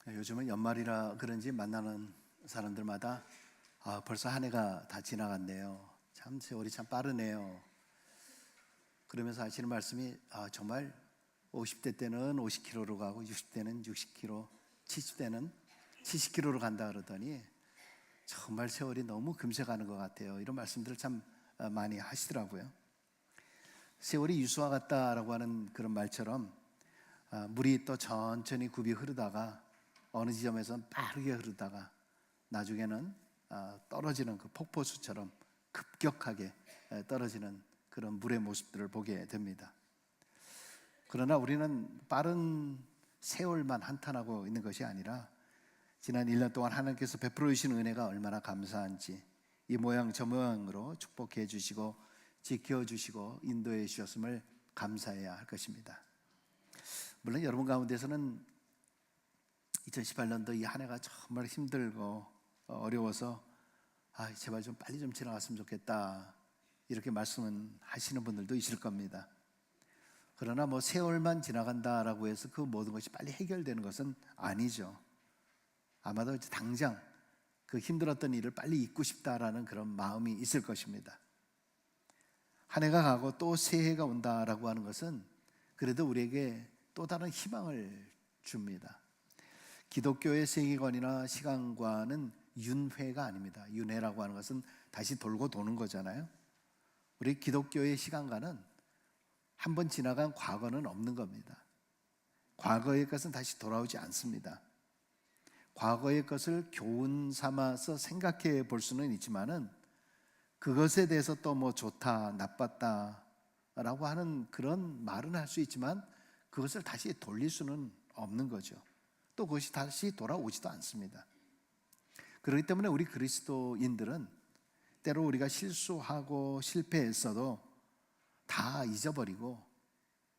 요즘은 연말이라 그런지 만나는 사람들마다 벌써 한 해가 다 지나갔네요. 참 세월이 참 빠르네요. 그러면서 하시는 말씀이 정말 50대 때는 50km로 가고 60대는 60km, 70대는 70km로 간다 그러더니 정말 세월이 너무 금세 가는 것 같아요. 이런 말씀들을 참 많이 하시더라고요. 세월이 유수와 같다라고 하는 그런 말처럼 물이 또 천천히 굽이 흐르다가 어느 지점에서는 빠르게 흐르다가 나중에는 떨어지는 그 폭포수처럼 급격하게 떨어지는 그런 물의 모습들을 보게 됩니다. 그러나 우리는 빠른 세월만 한탄하고 있는 것이 아니라 지난 1년 동안 하나님께서 베풀어 주신 은혜가 얼마나 감사한지 이 모양 저 모양으로 축복해 주시고 지켜주시고 인도해 주셨음을 감사해야 할 것입니다. 물론 여러분 가운데서는 2018년도 이 한 해가 정말 힘들고 어려워서 제발 좀 빨리 좀 지나갔으면 좋겠다 이렇게 말씀은 하시는 분들도 있을 겁니다. 그러나 뭐 세월만 지나간다라고 해서 그 모든 것이 빨리 해결되는 것은 아니죠. 아마도 당장 그 힘들었던 일을 빨리 잊고 싶다라는 그런 마음이 있을 것입니다. 한 해가 가고 또 새해가 온다라고 하는 것은 그래도 우리에게 또 다른 희망을 줍니다. 기독교의 세계관이나 시간관은 윤회가 아닙니다. 윤회라고 하는 것은 다시 돌고 도는 거잖아요. 우리 기독교의 시간관은 한번 지나간 과거는 없는 겁니다. 과거의 것은 다시 돌아오지 않습니다. 과거의 것을 교훈 삼아서 생각해 볼 수는 있지만은 그것에 대해서 또 뭐 좋다, 나빴다 라고 하는 그런 말은 할 수 있지만 그것을 다시 돌릴 수는 없는 거죠. 또 그것이 다시 돌아오지도 않습니다. 그렇기 때문에 우리 그리스도인들은 때로 우리가 실수하고 실패했어도 다 잊어버리고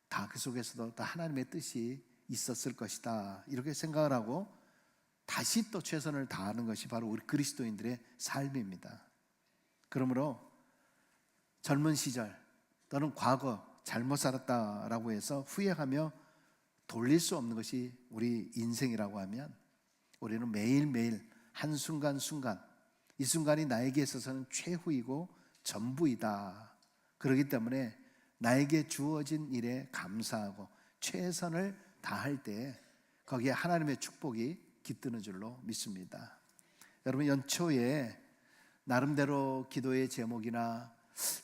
다 그 속에서도 다 하나님의 뜻이 있었을 것이다 이렇게 생각을 하고 다시 또 최선을 다하는 것이 바로 우리 그리스도인들의 삶입니다. 그러므로 젊은 시절 또는 과거 잘못 살았다라고 해서 후회하며 돌릴 수 없는 것이 우리 인생이라고 하면 우리는 매일매일 한순간순간 이 순간이 나에게 있어서는 최후이고 전부이다. 그렇기 때문에 나에게 주어진 일에 감사하고 최선을 다할 때 거기에 하나님의 축복이 깃드는 줄로 믿습니다. 여러분 연초에 나름대로 기도의 제목이나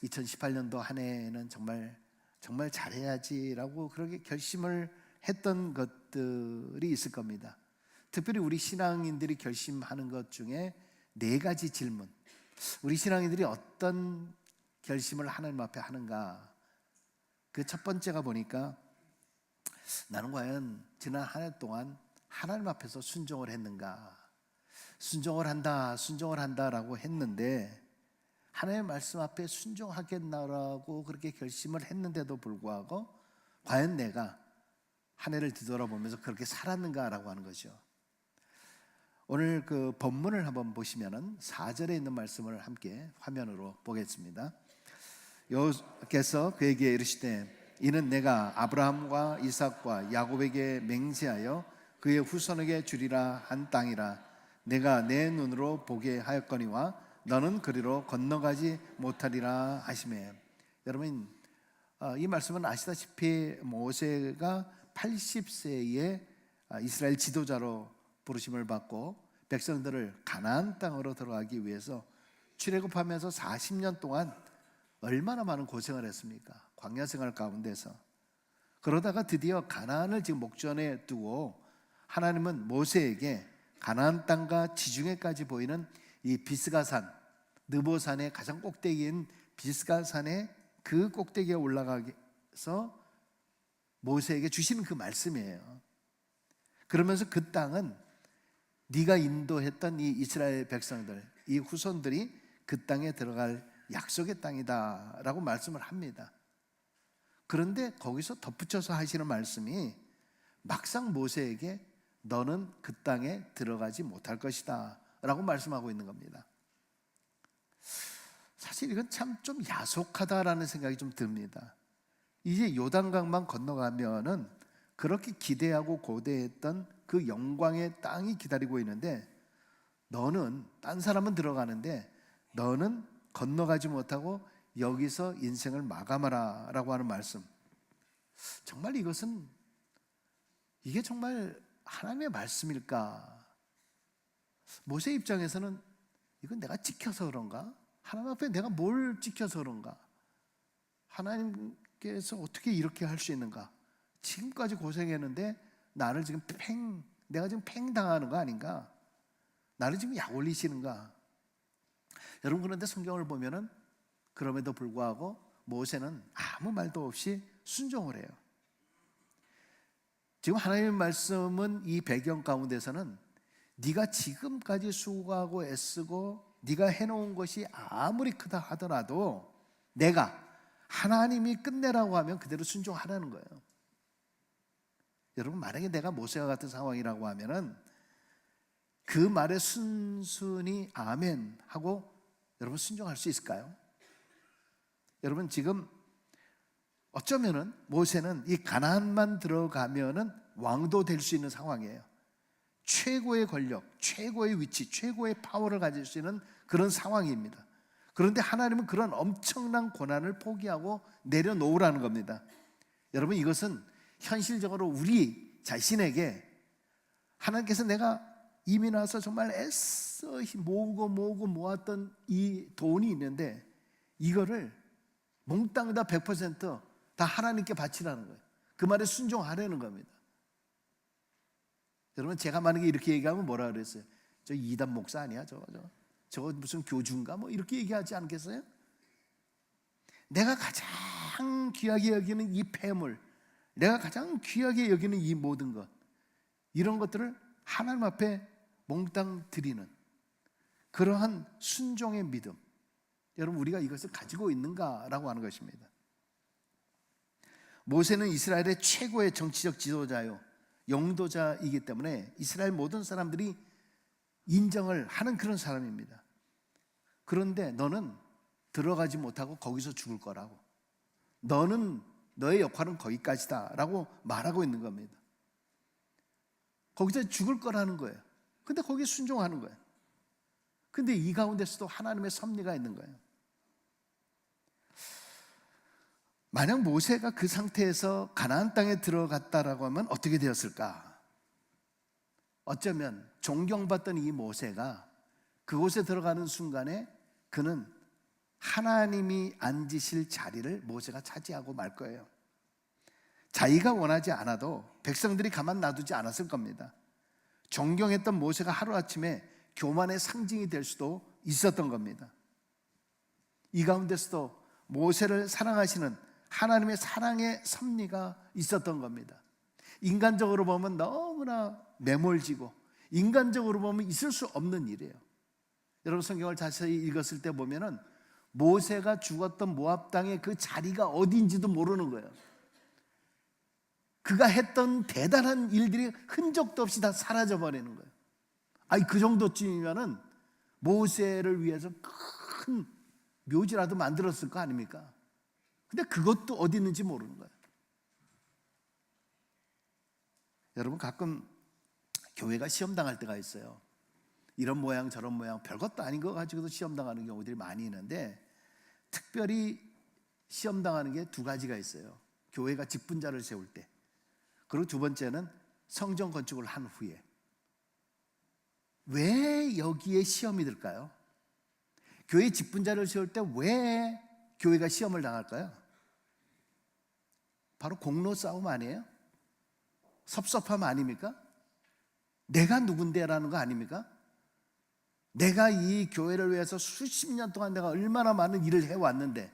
2018년도 한 해에는 정말 잘해야지라고 그렇게 결심을 했던 것들이 있을 겁니다. 특별히 우리 신앙인들이 결심하는 것 중에 4가지 질문, 우리 신앙인들이 어떤 결심을 하나님 앞에 하는가. 그 첫 번째가 보니까 나는 과연 지난 한 해 동안 하나님 앞에서 순종을 했는가. 순종을 한다라고 했는데 하나님의 말씀 앞에 순종하겠나라고 그렇게 결심을 했는데도 불구하고 과연 내가 한 해를 뒤돌아보면서 그렇게 살았는가라고 하는 거죠. 오늘 그 본문을 한번 보시면은 4절에 있는 말씀을 함께 화면으로 보겠습니다. 여호와께서 그에게 이르시되 이는 내가 아브라함과 이삭과 야곱에게 맹세하여 그의 후손에게 주리라 한 땅이라. 내가 내 눈으로 보게 하였거니와 너는 그리로 건너가지 못하리라 하시매. 여러분 이 말씀은 아시다시피 모세가 80세에 이스라엘 지도자로 부르심을 받고 백성들을 가나안 땅으로 들어가기 위해서 출애굽하면서 40년 동안 얼마나 많은 고생을 했습니까? 광야 생활 가운데서. 그러다가 드디어 가나안을 지금 목전에 두고 하나님은 모세에게 가나안 땅과 지중해까지 보이는 이 비스가산, 느보산의 가장 꼭대기인 비스가산의 그 꼭대기에 올라가서 모세에게 주시는 그 말씀이에요. 그러면서 그 땅은 네가 인도했던 이 이스라엘 백성들, 이 후손들이 그 땅에 들어갈 약속의 땅이다 라고 말씀을 합니다. 그런데 거기서 덧붙여서 하시는 말씀이 막상 모세에게 너는 그 땅에 들어가지 못할 것이다 라고 말씀하고 있는 겁니다. 사실 이건 참 좀 야속하다라는 생각이 좀 듭니다. 이제 요단강만 건너가면은 그렇게 기대하고 고대했던 그 영광의 땅이 기다리고 있는데 너는, 딴 사람은 들어가는데 너는 건너가지 못하고 여기서 인생을 마감하라 라고 하는 말씀. 정말 이게 정말 하나님의 말씀일까? 모세 입장에서는 이건 내가 찍혀서 그런가? 하나님 앞에 내가 뭘 찍혀서 그런가? 하나님께서 어떻게 이렇게 할 수 있는가? 지금까지 고생했는데 나를 지금 내가 지금 팽 당하는 거 아닌가? 나를 지금 약 올리시는가? 여러분, 그런데 성경을 보면은 그럼에도 불구하고 모세는 아무 말도 없이 순종을 해요. 지금 하나님의 말씀은 이 배경 가운데서는 네가 지금까지 수고하고 애쓰고 네가 해놓은 것이 아무리 크다 하더라도 내가, 하나님이 끝내라고 하면 그대로 순종하라는 거예요. 여러분, 만약에 내가 모세와 같은 상황이라고 하면은 그 말에 순순히 아멘 하고 여러분 순종할 수 있을까요? 여러분, 지금 어쩌면은 모세는 이 가나안만 들어가면은 왕도 될 수 있는 상황이에요. 최고의 권력, 최고의 위치, 최고의 파워를 가질 수 있는 그런 상황입니다. 그런데 하나님은 그런 엄청난 고난을 포기하고 내려놓으라는 겁니다. 여러분, 이것은 현실적으로 우리 자신에게 하나님께서 내가 이미 나서 정말 애써 모으고 모았던 이 돈이 있는데 이거를 몽땅 다 100% 하나님께 바치라는 거예요. 그 말에 순종하라는 겁니다. 여러분, 제가 만약에 이렇게 얘기하면 뭐라 그랬어요? 저 이단 목사 아니야? 저거 무슨 교주인가? 뭐 이렇게 얘기하지 않겠어요? 내가 가장 귀하게 여기는 이 폐물, 내가 가장 귀하게 여기는 이 모든 것, 이런 것들을 하나님 앞에 몽땅 드리는 그러한 순종의 믿음, 여러분, 우리가 이것을 가지고 있는가라고 하는 것입니다. 모세는 이스라엘의 최고의 정치적 지도자요, 영도자이기 때문에 이스라엘 모든 사람들이 인정을 하는 그런 사람입니다. 그런데 너는 들어가지 못하고 거기서 죽을 거라고, 너의 역할은 거기까지다 라고 말하고 있는 겁니다. 거기서 죽을 거라는 거예요. 근데 거기에 순종하는 거예요. 근데 이 가운데서도 하나님의 섭리가 있는 거예요. 만약 모세가 그 상태에서 가나안 땅에 들어갔다라고 하면 어떻게 되었을까? 어쩌면 존경받던 이 모세가 그곳에 들어가는 순간에 그는 하나님이 앉으실 자리를 모세가 차지하고 말 거예요. 자기가 원하지 않아도 백성들이 가만 놔두지 않았을 겁니다. 존경했던 모세가 하루아침에 교만의 상징이 될 수도 있었던 겁니다. 이 가운데서도 모세를 사랑하시는 하나님의 사랑의 섭리가 있었던 겁니다. 인간적으로 보면 너무나 매몰지고 인간적으로 보면 있을 수 없는 일이에요. 여러분, 성경을 자세히 읽었을 때 보면은 모세가 죽었던 모압 땅의 그 자리가 어디인지도 모르는 거예요. 그가 했던 대단한 일들이 흔적도 없이 다 사라져 버리는 거예요. 아니, 그 정도쯤이면은 모세를 위해서 큰 묘지라도 만들었을 거 아닙니까? 근데 그것도 어디 있는지 모르는 거예요. 여러분, 가끔 교회가 시험당할 때가 있어요. 이런 모양 저런 모양 별것도 아닌 거 가지고도 시험당하는 경우들이 많이 있는데, 특별히 시험당하는 게 두 가지가 있어요. 교회가 직분자를 세울 때, 그리고 두 번째는 성전 건축을 한 후에. 왜 여기에 시험이 들까요? 교회 직분자를 세울 때 왜 교회가 시험을 당할까요? 바로 공로 싸움 아니에요? 섭섭함 아닙니까? 내가 누군데라는 거 아닙니까? 내가 이 교회를 위해서 수십 년 동안 내가 얼마나 많은 일을 해왔는데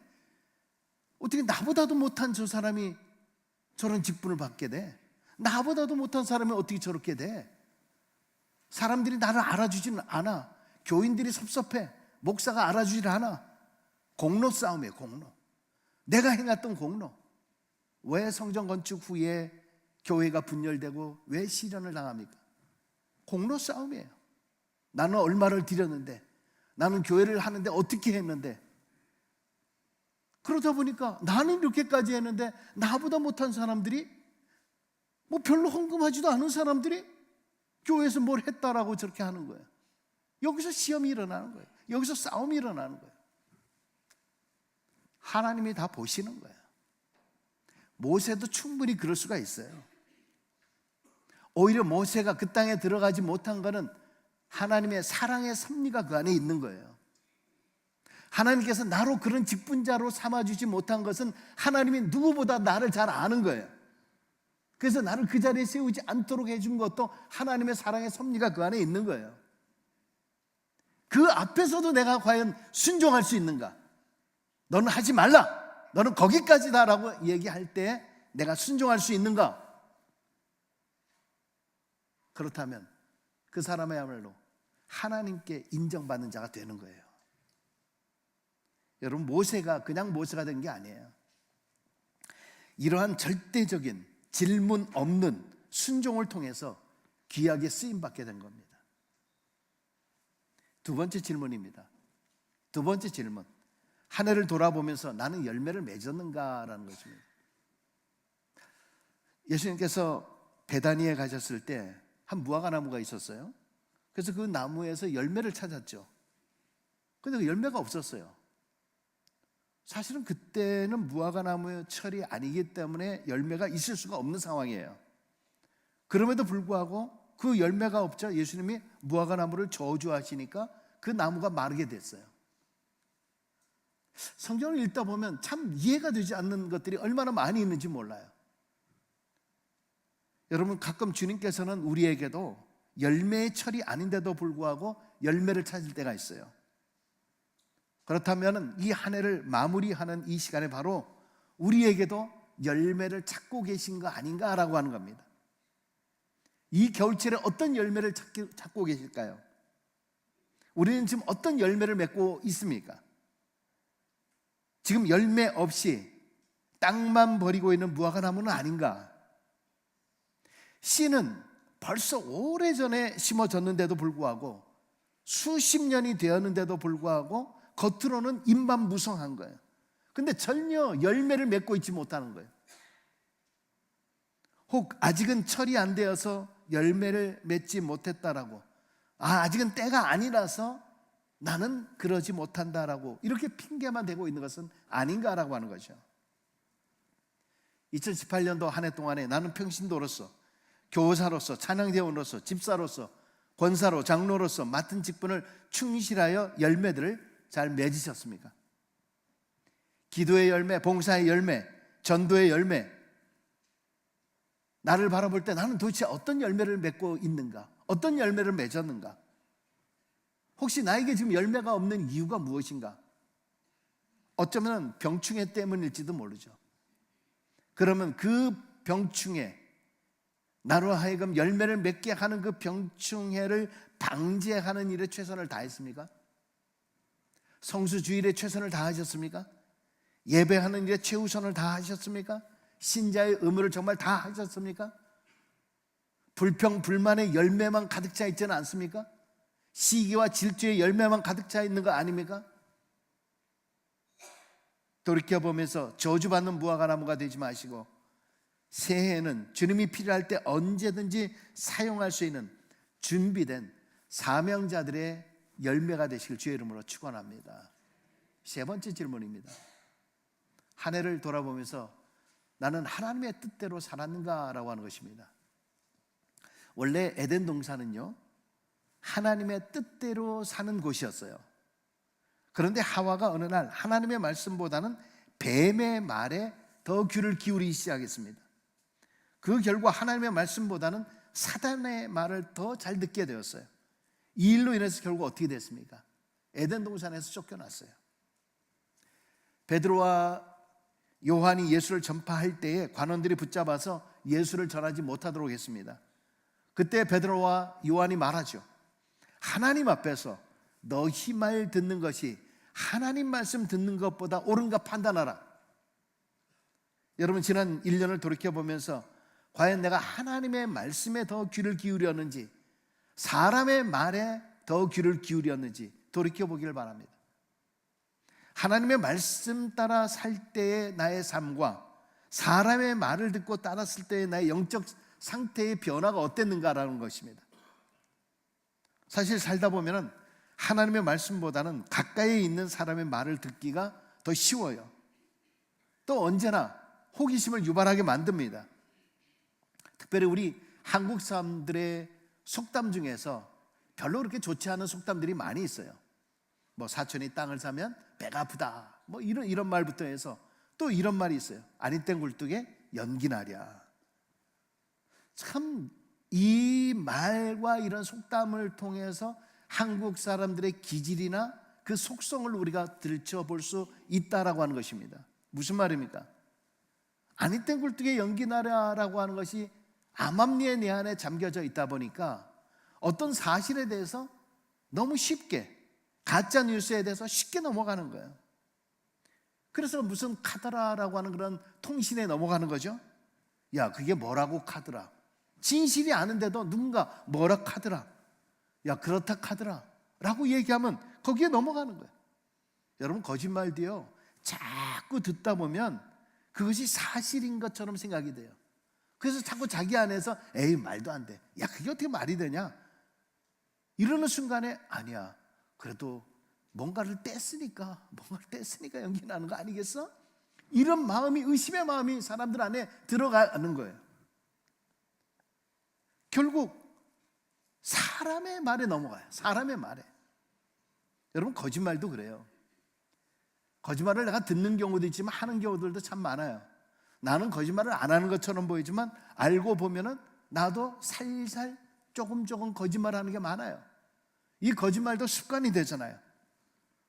어떻게 나보다도 못한 저 사람이 저런 직분을 받게 돼? 나보다도 못한 사람이 어떻게 저렇게 돼? 사람들이 나를 알아주지는 않아. 교인들이 섭섭해. 목사가 알아주질 않아. 공로 싸움이에요. 공로. 내가 행했던 공로. 왜 성전 건축 후에 교회가 분열되고 왜 시련을 당합니까? 공로 싸움이에요. 나는 얼마를 드렸는데, 나는 교회를 하는데 어떻게 했는데, 그러다 보니까 나는 이렇게까지 했는데 나보다 못한 사람들이, 뭐 별로 헌금하지도 않은 사람들이 교회에서 뭘 했다라고 저렇게 하는 거예요? 여기서 시험이 일어나는 거예요. 여기서 싸움이 일어나는 거예요. 하나님이 다 보시는 거예요. 모세도 충분히 그럴 수가 있어요. 오히려 모세가 그 땅에 들어가지 못한 것은 하나님의 사랑의 섭리가 그 안에 있는 거예요. 하나님께서 나로 그런 직분자로 삼아주지 못한 것은 하나님이 누구보다 나를 잘 아는 거예요. 그래서 나를 그 자리에 세우지 않도록 해준 것도 하나님의 사랑의 섭리가 그 안에 있는 거예요. 그 앞에서도 내가 과연 순종할 수 있는가? 너는 하지 말라, 너는 거기까지다 라고 얘기할 때 내가 순종할 수 있는가? 그렇다면 그 사람이야말로 하나님께 인정받는 자가 되는 거예요. 여러분, 모세가 그냥 모세가 된 게 아니에요. 이러한 절대적인 질문 없는 순종을 통해서 귀하게 쓰임받게 된 겁니다. 두 번째 질문입니다. 두 번째 질문, 한 해를 돌아보면서 나는 열매를 맺었는가라는 것입니다. 예수님께서 베다니에 가셨을 때 한 무화과 나무가 있었어요. 그래서 그 나무에서 열매를 찾았죠. 근데 그 열매가 없었어요. 사실은 그때는 무화과 나무의 철이 아니기 때문에 열매가 있을 수가 없는 상황이에요. 그럼에도 불구하고 그 열매가 없자 예수님이 무화과 나무를 저주하시니까 그 나무가 마르게 됐어요. 성경을 읽다 보면 참 이해가 되지 않는 것들이 얼마나 많이 있는지 몰라요. 여러분, 가끔 주님께서는 우리에게도 열매의 철이 아닌데도 불구하고 열매를 찾을 때가 있어요. 그렇다면 이 한 해를 마무리하는 이 시간에 바로 우리에게도 열매를 찾고 계신 거 아닌가라고 하는 겁니다. 이 겨울철에 어떤 열매를 찾고 계실까요? 우리는 지금 어떤 열매를 맺고 있습니까? 지금 열매 없이 땅만 버리고 있는 무화과 나무는 아닌가? 씨는 벌써 오래전에 심어졌는데도 불구하고 수십 년이 되었는데도 불구하고 겉으로는 잎만 무성한 거예요. 근데 전혀 열매를 맺고 있지 못하는 거예요. 혹 아직은 철이 안 되어서 열매를 맺지 못했다라고, 아직은 때가 아니라서 나는 그러지 못한다라고 이렇게 핑계만 대고 있는 것은 아닌가라고 하는 거죠. 2018년도 한 해 동안에 나는 평신도로서, 교사로서, 찬양대원으로서, 집사로서, 권사로, 장로로서 맡은 직분을 충실하여 열매들을 잘 맺으셨습니까? 기도의 열매, 봉사의 열매, 전도의 열매, 나를 바라볼 때 나는 도대체 어떤 열매를 맺고 있는가? 어떤 열매를 맺었는가? 혹시 나에게 지금 열매가 없는 이유가 무엇인가? 어쩌면 병충해 때문일지도 모르죠. 그러면 그 병충해, 나로 하여금 열매를 맺게 하는 그 병충해를 방지하는 일에 최선을 다했습니까? 성수주일에 최선을 다하셨습니까? 예배하는 일에 최우선을 다하셨습니까? 신자의 의무를 정말 다 하셨습니까? 불평, 불만의 열매만 가득 차 있지는 않습니까? 시기와 질투의 열매만 가득 차 있는 거 아닙니까? 돌이켜보면서 저주받는 무화과 나무가 되지 마시고 새해에는 주님이 필요할 때 언제든지 사용할 수 있는 준비된 사명자들의 열매가 되시길 주의 이름으로 축원합니다. 세 번째 질문입니다. 한 해를 돌아보면서 나는 하나님의 뜻대로 살았는가라고 하는 것입니다. 원래 에덴 동산은요, 하나님의 뜻대로 사는 곳이었어요. 그런데 하와가 어느 날 하나님의 말씀보다는 뱀의 말에 더 귀를 기울이기 시작했습니다. 그 결과 하나님의 말씀보다는 사단의 말을 더 잘 듣게 되었어요. 이 일로 인해서 결국 어떻게 됐습니까? 에덴 동산에서 쫓겨났어요. 베드로와 요한이 예수를 전파할 때에 관원들이 붙잡아서 예수를 전하지 못하도록 했습니다. 그때 베드로와 요한이 말하죠. 하나님 앞에서 너희 말 듣는 것이 하나님 말씀 듣는 것보다 옳은가 판단하라. 여러분, 지난 1년을 돌이켜보면서 과연 내가 하나님의 말씀에 더 귀를 기울였는지, 사람의 말에 더 귀를 기울였는지 돌이켜보기를 바랍니다. 하나님의 말씀 따라 살 때의 나의 삶과 사람의 말을 듣고 따랐을 때의 나의 영적 상태의 변화가 어땠는가라는 것입니다. 사실 살다 보면은 하나님의 말씀보다는 가까이에 있는 사람의 말을 듣기가 더 쉬워요. 또 언제나 호기심을 유발하게 만듭니다. 특별히 우리 한국 사람들의 속담 중에서 별로 그렇게 좋지 않은 속담들이 많이 있어요. 뭐 사촌이 땅을 사면 배가 아프다, 뭐 이런 말부터 해서 또 이런 말이 있어요. 아니 땐 굴뚝에 연기 나랴. 참 이 말과 이런 속담을 통해서 한국 사람들의 기질이나 그 속성을 우리가 들춰볼 수 있다라고 하는 것입니다. 무슨 말입니까? 아니 땐 굴뚝에 연기 나랴라고 하는 것이 암암리에 내 안에 잠겨져 있다 보니까 어떤 사실에 대해서 너무 쉽게, 가짜 뉴스에 대해서 쉽게 넘어가는 거예요. 그래서 무슨 카더라라고 하는 그런 통신에 넘어가는 거죠. 야, 그게 뭐라고 카더라. 진실이 아는데도 누군가 뭐라 카더라, 야 그렇다 카더라 라고 얘기하면 거기에 넘어가는 거예요. 여러분, 거짓말도요, 자꾸 듣다 보면 그것이 사실인 것처럼 생각이 돼요. 그래서 자꾸 자기 안에서 에이 말도 안 돼, 야 그게 어떻게 말이 되냐 이러는 순간에 아니야, 그래도 뭔가를 뗐으니까 연기 나는 거 아니겠어? 이런 마음이, 의심의 마음이 사람들 안에 들어가는 거예요. 결국 사람의 말에 넘어가요. 사람의 말에. 여러분, 거짓말도 그래요. 거짓말을 내가 듣는 경우도 있지만 하는 경우들도 참 많아요. 나는 거짓말을 안 하는 것처럼 보이지만 알고 보면은 나도 살살 조금 거짓말하는 게 많아요. 이 거짓말도 습관이 되잖아요.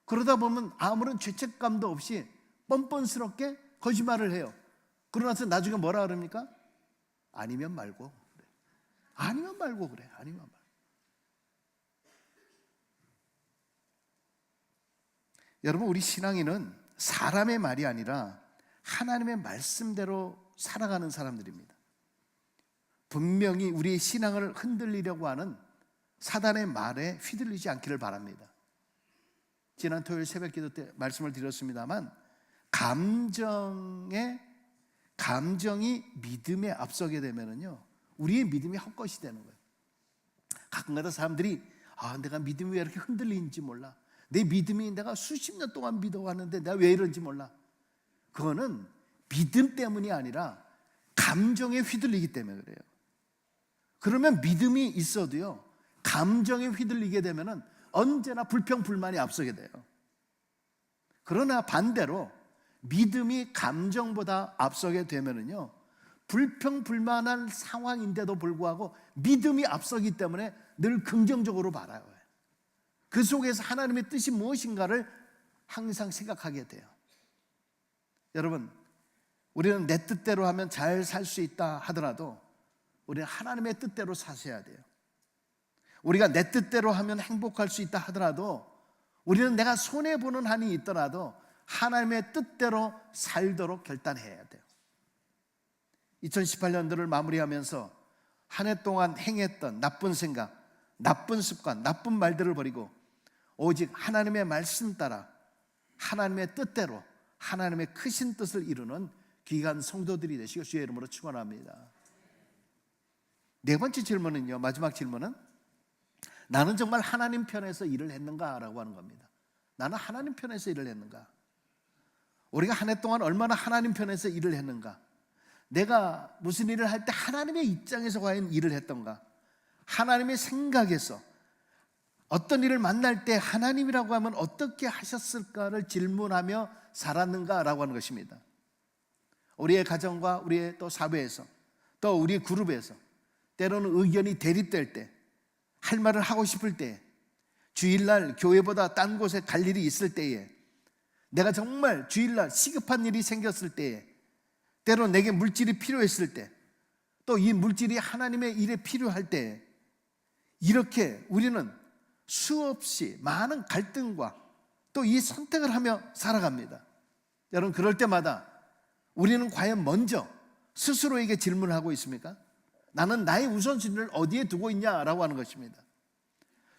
그러다 보면 아무런 죄책감도 없이 뻔뻔스럽게 거짓말을 해요. 그러나서 나중에 뭐라 그럽니까? 아니면 말고 그래. 아니면 말고 그래. 아니면 말고. 여러분, 우리 신앙인은 사람의 말이 아니라 하나님의 말씀대로 살아가는 사람들입니다. 분명히 우리의 신앙을 흔들리려고 하는 사단의 말에 휘둘리지 않기를 바랍니다. 지난 토요일 새벽 기도 때 말씀을 드렸습니다만, 감정이 믿음에 앞서게 되면은요, 우리의 믿음이 헛것이 되는 거예요. 가끔가다 사람들이 내가 믿음이 왜 이렇게 흔들리는지 몰라, 내 믿음이 내가 수십 년 동안 믿어왔는데 내가 왜 이런지 몰라. 그거는 믿음 때문이 아니라 감정에 휘둘리기 때문에 그래요. 그러면 믿음이 있어도요, 감정에 휘둘리게 되면은 언제나 불평불만이 앞서게 돼요. 그러나 반대로 믿음이 감정보다 앞서게 되면은요, 불평불만한 상황인데도 불구하고 믿음이 앞서기 때문에 늘 긍정적으로 바라봐요. 그 속에서 하나님의 뜻이 무엇인가를 항상 생각하게 돼요. 여러분, 우리는 내 뜻대로 하면 잘 살 수 있다 하더라도 우리는 하나님의 뜻대로 사셔야 돼요. 우리가 내 뜻대로 하면 행복할 수 있다 하더라도 우리는 내가 손해보는 한이 있더라도 하나님의 뜻대로 살도록 결단해야 돼요. 2018년도를 마무리하면서 한 해 동안 행했던 나쁜 생각, 나쁜 습관, 나쁜 말들을 버리고 오직 하나님의 말씀 따라 하나님의 뜻대로 하나님의 크신 뜻을 이루는 귀한 성도들이 되시고 주의 이름으로 축원합니다. 네 번째 질문은요, 마지막 질문은 나는 정말 하나님 편에서 일을 했는가라고 하는 겁니다. 나는 하나님 편에서 일을 했는가? 우리가 한 해 동안 얼마나 하나님 편에서 일을 했는가? 내가 무슨 일을 할 때 하나님의 입장에서 과연 일을 했던가? 하나님의 생각에서 어떤 일을 만날 때 하나님이라고 하면 어떻게 하셨을까를 질문하며 살았는가라고 하는 것입니다. 우리의 가정과 우리의 또 사회에서 또 우리의 그룹에서 때로는 의견이 대립될 때, 할 말을 하고 싶을 때, 주일날 교회보다 딴 곳에 갈 일이 있을 때에, 내가 정말 주일날 시급한 일이 생겼을 때에, 때로 내게 물질이 필요했을 때, 또 이 물질이 하나님의 일에 필요할 때, 이렇게 우리는 수없이 많은 갈등과 또 이 선택을 하며 살아갑니다. 여러분, 그럴 때마다 우리는 과연 먼저 스스로에게 질문을 하고 있습니까? 나는 나의 우선순위를 어디에 두고 있냐라고 하는 것입니다.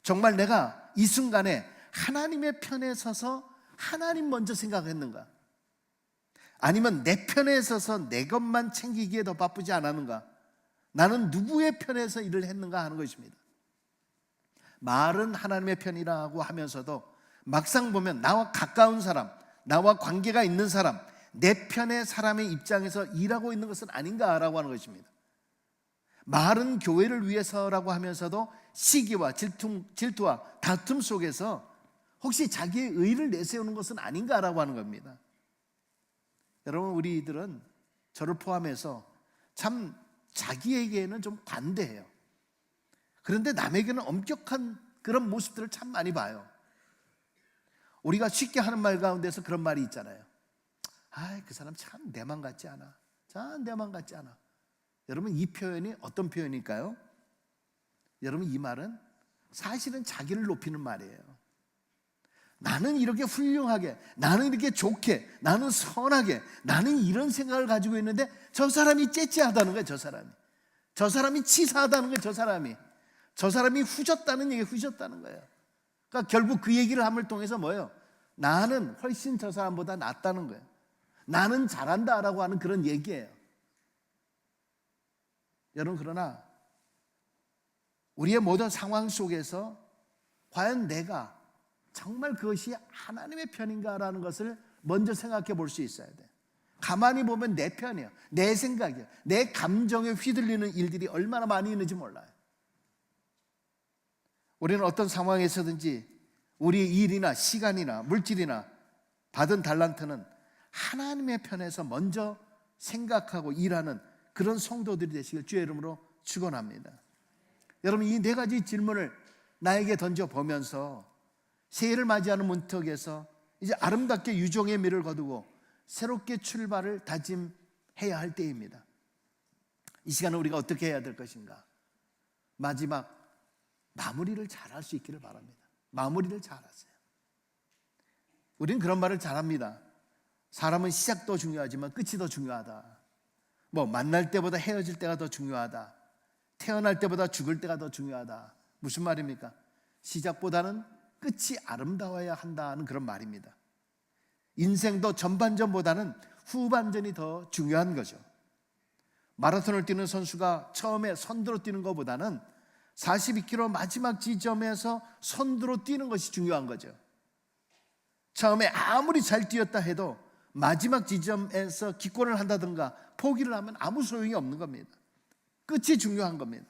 정말 내가 이 순간에 하나님의 편에 서서 하나님 먼저 생각했는가? 아니면 내 편에 서서 내 것만 챙기기에 더 바쁘지 않았는가? 나는 누구의 편에서 일을 했는가 하는 것입니다. 말은 하나님의 편이라고 하면서도 막상 보면 나와 가까운 사람, 나와 관계가 있는 사람, 내 편의 사람의 입장에서 일하고 있는 것은 아닌가라고 하는 것입니다. 말은 교회를 위해서라고 하면서도 시기와 질투와 다툼 속에서 혹시 자기의 의를 내세우는 것은 아닌가라고 하는 겁니다. 여러분, 우리들은 저를 포함해서 참 자기에게는 좀 관대해요. 그런데 남에게는 엄격한 그런 모습들을 참 많이 봐요. 우리가 쉽게 하는 말 가운데서 그런 말이 있잖아요. 그 사람 참 내 맘 같지 않아. 참 내 맘 같지 않아. 여러분, 이 표현이 어떤 표현일까요? 여러분, 이 말은 사실은 자기를 높이는 말이에요. 나는 이렇게 훌륭하게, 나는 이렇게 좋게, 나는 선하게, 나는 이런 생각을 가지고 있는데 저 사람이 째째하다는 거예요. 저 사람이 치사하다는 거예요. 저 사람이 후졌다는 얘기, 후졌다는 거예요. 그러니까 결국 그 얘기를 함을 통해서 뭐예요? 나는 훨씬 저 사람보다 낫다는 거예요. 나는 잘한다라고 하는 그런 얘기예요. 여러분, 그러나 우리의 모든 상황 속에서 과연 내가 정말 그것이 하나님의 편인가라는 것을 먼저 생각해 볼 수 있어야 돼요. 가만히 보면 내 편이에요. 내 생각이에요. 내 감정에 휘둘리는 일들이 얼마나 많이 있는지 몰라요. 우리는 어떤 상황에서든지 우리 일이나 시간이나 물질이나 받은 달란트는 하나님의 편에서 먼저 생각하고 일하는 그런 성도들이 되시길 주의 이름으로 축원합니다. 여러분, 이 네 가지 질문을 나에게 던져보면서 새해를 맞이하는 문턱에서 이제 아름답게 유종의 미를 거두고 새롭게 출발을 다짐해야 할 때입니다. 이 시간은 우리가 어떻게 해야 될 것인가? 마지막 마무리를 잘할 수 있기를 바랍니다. 마무리를 잘하세요. 우리는 그런 말을 잘합니다. 사람은 시작도 중요하지만 끝이 더 중요하다. 만날 때보다 헤어질 때가 더 중요하다. 태어날 때보다 죽을 때가 더 중요하다. 무슨 말입니까? 시작보다는 끝이 아름다워야 한다는 그런 말입니다. 인생도 전반전보다는 후반전이 더 중요한 거죠. 마라톤을 뛰는 선수가 처음에 선두로 뛰는 것보다는 42km 마지막 지점에서 선두로 뛰는 것이 중요한 거죠. 처음에 아무리 잘 뛰었다 해도 마지막 지점에서 기권을 한다든가 포기를 하면 아무 소용이 없는 겁니다. 끝이 중요한 겁니다.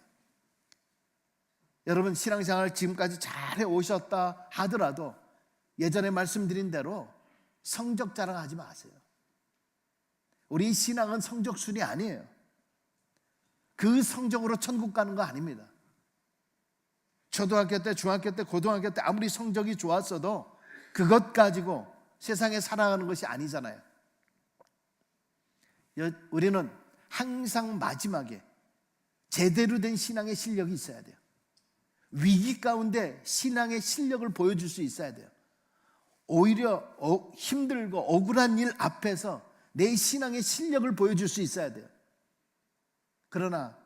여러분, 신앙생활 지금까지 잘 해오셨다 하더라도 예전에 말씀드린 대로 성적 자랑하지 마세요. 우리 신앙은 성적순이 아니에요. 그 성적으로 천국 가는 거 아닙니다. 초등학교 때, 중학교 때, 고등학교 때 아무리 성적이 좋았어도 그것 가지고 세상에 살아가는 것이 아니잖아요. 우리는 항상 마지막에 제대로 된 신앙의 실력이 있어야 돼요. 위기 가운데 신앙의 실력을 보여줄 수 있어야 돼요. 오히려 힘들고 억울한 일 앞에서 내 신앙의 실력을 보여줄 수 있어야 돼요. 그러나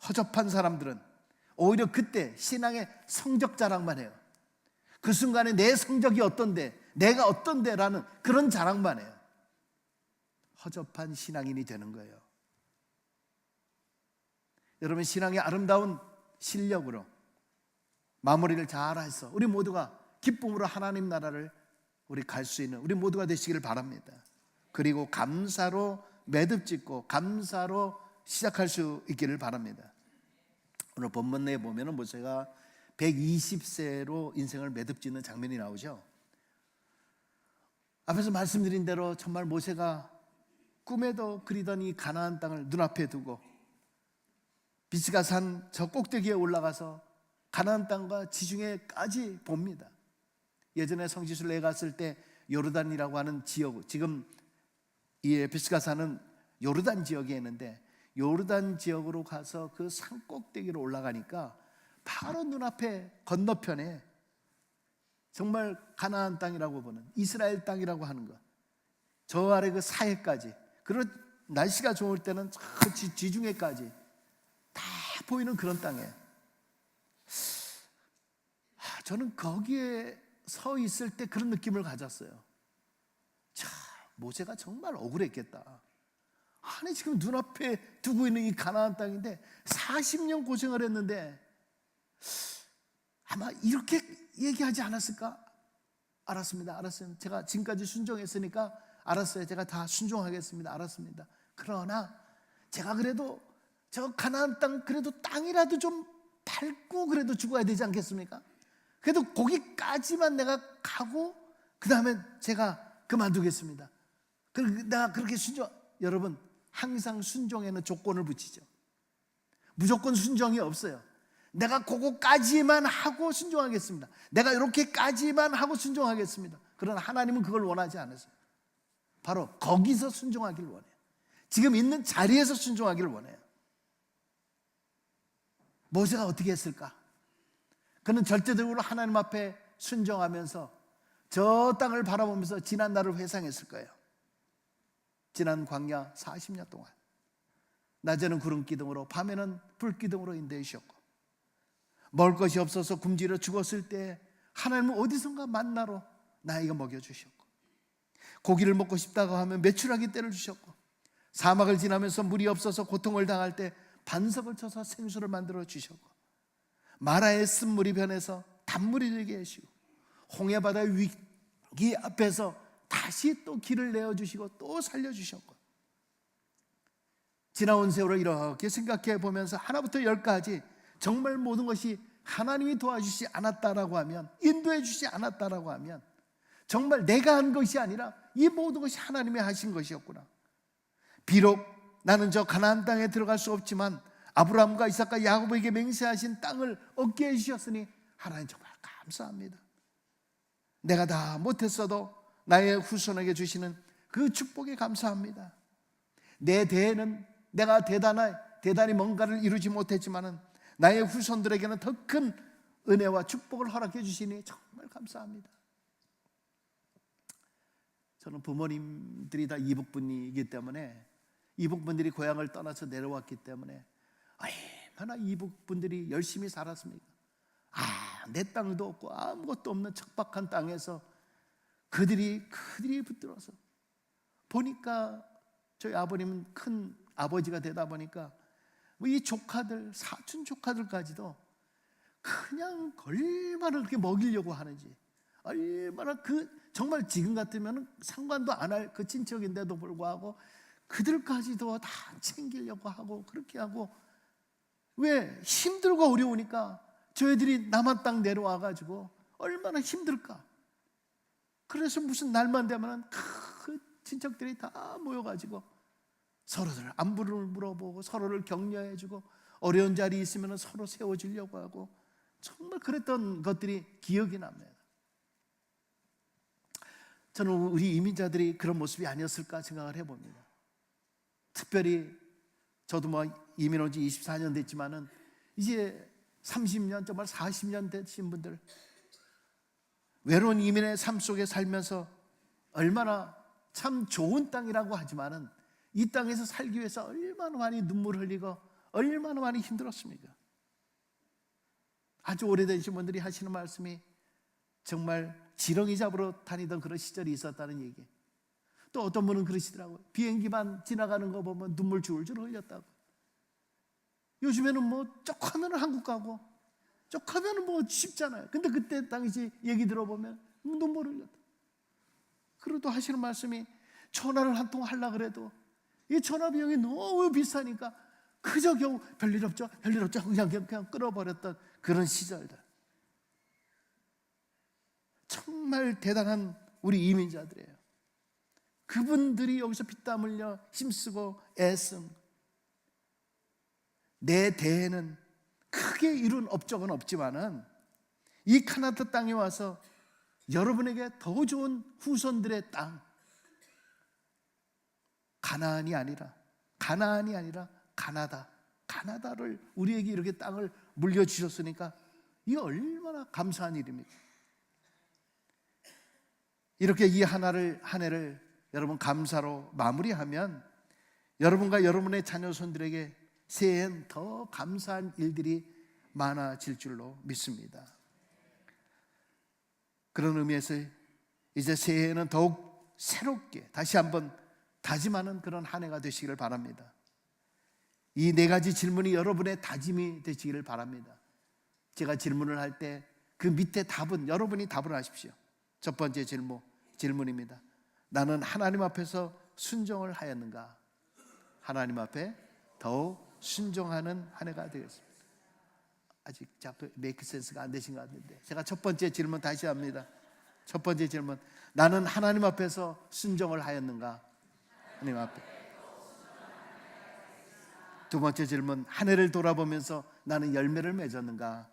허접한 사람들은 오히려 그때 신앙의 성적 자랑만 해요. 그 순간에 내 성적이 어떤데, 내가 어떤데 라는 그런 자랑만 해요. 허접한 신앙인이 되는 거예요. 여러분, 신앙의 아름다운 실력으로 마무리를 잘해서 우리 모두가 기쁨으로 하나님 나라를 우리 갈 수 있는 우리 모두가 되시기를 바랍니다. 그리고 감사로 매듭짓고 감사로 시작할 수 있기를 바랍니다. 오늘 본문에 보면은 모세가 120세로 인생을 매듭짓는 장면이 나오죠. 앞에서 말씀드린 대로 정말 모세가 꿈에도 그리던 이 가나안 땅을 눈앞에 두고 비스가 산 저 꼭대기에 올라가서 가나안 땅과 지중해까지 봅니다. 예전에 성지순례에 갔을 때 요르단이라고 하는 지역, 지금 이 비스가 산은 요르단 지역에 있는데 요르단 지역으로 가서 그 산 꼭대기로 올라가니까 바로 눈앞에 건너편에 정말 가나안 땅이라고 보는 이스라엘 땅이라고 하는 것, 저 아래 그 사해까지, 그리고 날씨가 좋을 때는 저 지중해까지 다 보이는 그런 땅에 저는 거기에 서 있을 때 그런 느낌을 가졌어요. 자, 모세가 정말 억울했겠다. 아니 지금 눈앞에 두고 있는 이 가나안 땅인데 40년 고생을 했는데 아마 이렇게 얘기하지 않았을까? 알았어요. 제가 지금까지 순종했으니까 알았어요. 제가 다 순종하겠습니다. 알았습니다. 그러나 제가 그래도 저 가나안 땅, 그래도 땅이라도 좀 밟고 그래도 죽어야 되지 않겠습니까? 그래도 거기까지만 내가 가고 그 다음에 제가 그만두겠습니다. 내가 그렇게 여러분, 항상 순종에는 조건을 붙이죠. 무조건 순종이 없어요. 내가 그거까지만 하고 순종하겠습니다. 내가 이렇게까지만 하고 순종하겠습니다. 그러나 하나님은 그걸 원하지 않으세요. 바로 거기서 순종하길 원해요. 지금 있는 자리에서 순종하길 원해요. 모세가 어떻게 했을까? 그는 절대적으로 하나님 앞에 순종하면서 저 땅을 바라보면서 지난 날을 회상했을 거예요. 지난 광야 40년 동안 낮에는 구름 기둥으로 밤에는 불 기둥으로 인도해 주셨고, 먹을 것이 없어서 굶주려 죽었을 때 하나님은 어디선가 만나로 나에게 먹여주셨고, 고기를 먹고 싶다고 하면 메추라기 떼를 주셨고, 사막을 지나면서 물이 없어서 고통을 당할 때 반석을 쳐서 생수를 만들어 주셨고, 마라의 쓴물이 변해서 단물이 되게 해주시고, 홍해바다의 위기 앞에서 다시 또 길을 내어주시고 또 살려주셨고, 지나온 세월을 이렇게 생각해 보면서 하나부터 열까지 정말 모든 것이 하나님이 도와주시지 않았다라고 하면, 인도해 주시지 않았다라고 하면 정말 내가 한 것이 아니라 이 모든 것이 하나님이 하신 것이었구나. 비록 나는 저 가나안 땅에 들어갈 수 없지만 아브라함과 이삭과 야곱에게 맹세하신 땅을 얻게 해주셨으니 하나님 정말 감사합니다. 내가 다 못했어도 나의 후손에게 주시는 그 축복에 감사합니다. 내 대에는 내가 대단히 뭔가를 이루지 못했지만은 나의 후손들에게는 더 큰 은혜와 축복을 허락해 주시니 정말 감사합니다. 저는 부모님들이 다 이북분이기 때문에, 이북분들이 고향을 떠나서 내려왔기 때문에 얼마나 이북분들이 열심히 살았습니까? 내 땅도 없고 아무것도 없는 척박한 땅에서 그들이 붙들어서 보니까, 저희 아버님은 큰 아버지가 되다 보니까 이 조카들, 사촌 조카들까지도 그냥 얼마나 그렇게 먹이려고 하는지, 얼마나 정말 지금 같으면 상관도 안 할 그 친척인데도 불구하고 그들까지도 다 챙기려고 하고 그렇게 하고, 왜? 힘들고 어려우니까 저희들이 남한 땅 내려와가지고 얼마나 힘들까. 그래서 무슨 날만 되면 그 친척들이 다 모여가지고 서로들 안부를 물어보고 서로를 격려해주고, 어려운 자리에 있으면 서로 세워주려고 하고, 정말 그랬던 것들이 기억이 납니다. 저는 우리 이민자들이 그런 모습이 아니었을까 생각을 해봅니다. 특별히 저도 이민 온 지 24년 됐지만은 이제 30년, 정말 40년 되신 분들, 외로운 이민의 삶 속에 살면서 얼마나 참 좋은 땅이라고 하지만은 이 땅에서 살기 위해서 얼마나 많이 눈물 흘리고 얼마나 많이 힘들었습니까? 아주 오래되신 분들이 하시는 말씀이 정말 지렁이 잡으러 다니던 그런 시절이 있었다는 얘기. 또 어떤 분은 그러시더라고요. 비행기만 지나가는 거 보면 눈물 줄줄 흘렸다고. 요즘에는 쪽하면 한국 가고 쪽하면 쉽잖아요. 근데 그때 당시 얘기 들어보면 눈물 흘렸다. 그리고 또 하시는 말씀이 전화를 한 통 하려고 그래도 이 전화 비용이 너무 비싸니까 그저 겨우 별일 없죠 그냥 끊어버렸던 그런 시절들. 정말 대단한 우리 이민자들이에요. 그분들이 여기서 피땀 흘려 힘쓰고 애쓴, 내 대에는 크게 이룬 업적은 없지만은 이 카나안 땅에 와서 여러분에게 더 좋은 후손들의 땅, 가나안이 아니라 가나다를 우리에게 이렇게 땅을 물려주셨으니까 이게 얼마나 감사한 일입니까? 이렇게 이 한 해를 여러분 감사로 마무리하면 여러분과 여러분의 자녀손들에게 새해엔 더 감사한 일들이 많아질 줄로 믿습니다. 그런 의미에서 이제 새해에는 더욱 새롭게 다시 한번 다짐하는 그런 한 해가 되시기를 바랍니다. 이 네 가지 질문이 여러분의 다짐이 되시기를 바랍니다. 제가 질문을 할 때 그 밑에 답은 여러분이 답을 하십시오. 첫 번째 질문입니다. 나는 하나님 앞에서 순종을 하였는가? 하나님 앞에 더욱 순종하는 한 해가 되겠습니다. 아직 자꾸 메이크 센스가 안 되신 것 같은데, 제가 첫 번째 질문 다시 합니다. 첫 번째 질문, 나는 하나님 앞에서 순종을 하였는가? 하나님 앞에. 두 번째 질문, 한 해를 돌아보면서 나는 열매를 맺었는가?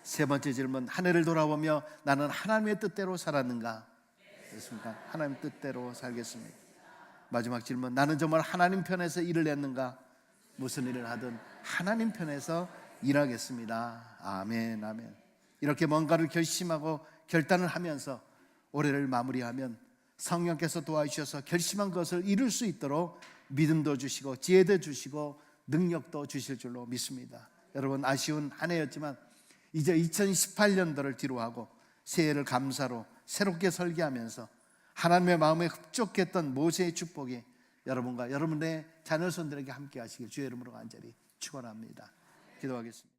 세 번째 질문, 한 해를 돌아보며 나는 하나님의 뜻대로 살았는가? 그렇습니까? 하나님 뜻대로 살겠습니다. 마지막 질문, 나는 정말 하나님 편에서 일을 했는가? 무슨 일을 하든 하나님 편에서 일하겠습니다. 아멘, 아멘. 이렇게 뭔가를 결심하고 결단을 하면서 올해를 마무리하면 성령께서 도와주셔서 결심한 것을 이룰 수 있도록 믿음도 주시고 지혜도 주시고 능력도 주실 줄로 믿습니다. 여러분, 아쉬운 한 해였지만 이제 2018년도를 뒤로하고 새해를 감사로 새롭게 설계하면서 하나님의 마음에 흡족했던 모세의 축복이 여러분과 여러분의 자녀손들에게 함께 하시길 주의 이름으로 간절히 축원합니다. 기도하겠습니다.